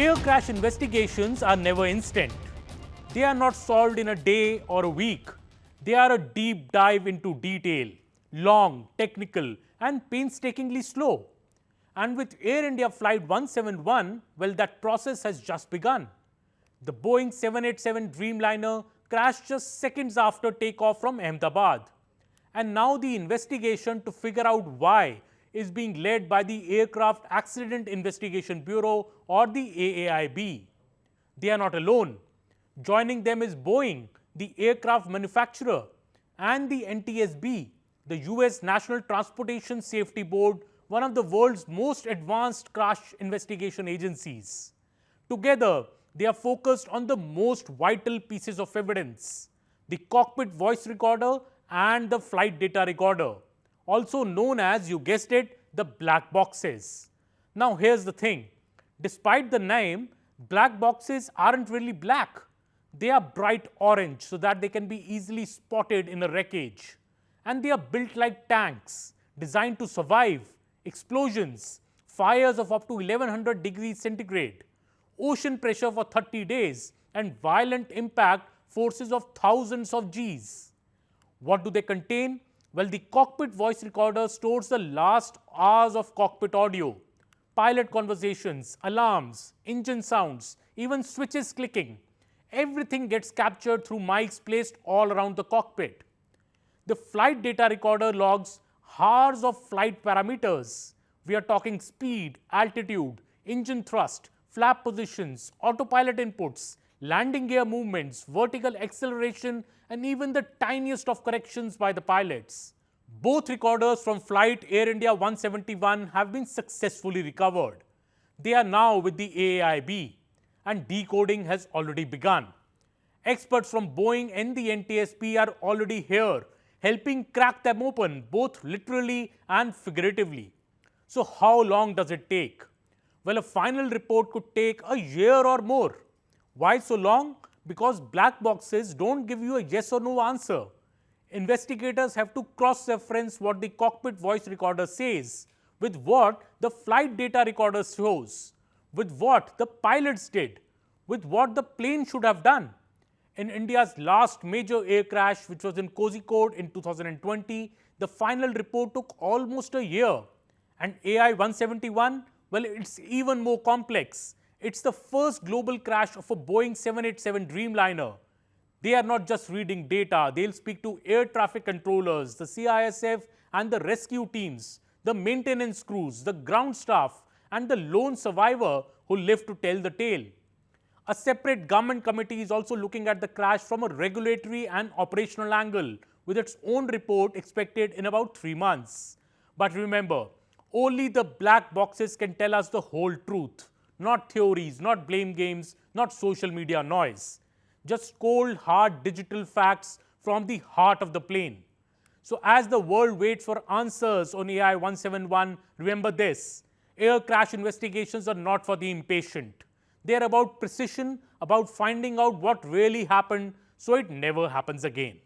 Air crash investigations are never instant. They are not solved in a day or a week. They are a deep dive into detail, long, technical, and painstakingly slow. And with Air India Flight 171, well, that process has just begun. The Boeing 787 Dreamliner crashed just seconds after takeoff from Ahmedabad. And now the investigation to figure out why is being led by the Aircraft Accident Investigation Bureau, or the AAIB. They are not alone. Joining them is Boeing, the aircraft manufacturer, and the NTSB, the US National Transportation Safety Board, one of the world's most advanced crash investigation agencies. Together, they are focused on the most vital pieces of evidence: the cockpit voice recorder and the flight data recorder, also known as, you guessed it, the black boxes. Now here's the thing. Despite the name, black boxes aren't really black. They are bright orange so that they can be easily spotted in a wreckage. And they are built like tanks, designed to survive explosions, fires of up to 1100 degrees centigrade, ocean pressure for 30 days, and violent impact forces of thousands of Gs. What do they contain? Well, the cockpit voice recorder stores the last hours of cockpit audio, pilot conversations, alarms, engine sounds, even switches clicking. Everything gets captured through mics placed all around the cockpit. The flight data recorder logs hours of flight parameters. We are talking speed, altitude, engine thrust, flap positions, autopilot inputs, landing gear movements, vertical acceleration, and even the tiniest of corrections by the pilots. Both recorders from flight Air India 171 have been successfully recovered. They are now with the AAIB, and decoding has already begun. Experts from Boeing and the NTSB are already here, helping crack them open, both literally and figuratively. So how long does it take? Well, a final report could take a year or more. Why so long? Because black boxes don't give you a yes or no answer. Investigators have to cross-reference what the cockpit voice recorder says with what the flight data recorder shows, with what the pilots did, with what the plane should have done. In India's last major air crash, which was in Kozhikode in 2020, the final report took almost a year. And AI171, well, it's even more complex. It's the first global crash of a Boeing 787 Dreamliner. They are not just reading data, they'll speak to air traffic controllers, the CISF and the rescue teams, the maintenance crews, the ground staff, and the lone survivor who lived to tell the tale. A separate government committee is also looking at the crash from a regulatory and operational angle, with its own report expected in about 3 months. But remember, only the black boxes can tell us the whole truth. Not theories, not blame games, not social media noise. Just cold, hard digital facts from the heart of the plane. So as the world waits for answers on AI171, remember this: air crash investigations are not for the impatient. They are about precision, about finding out what really happened so it never happens again.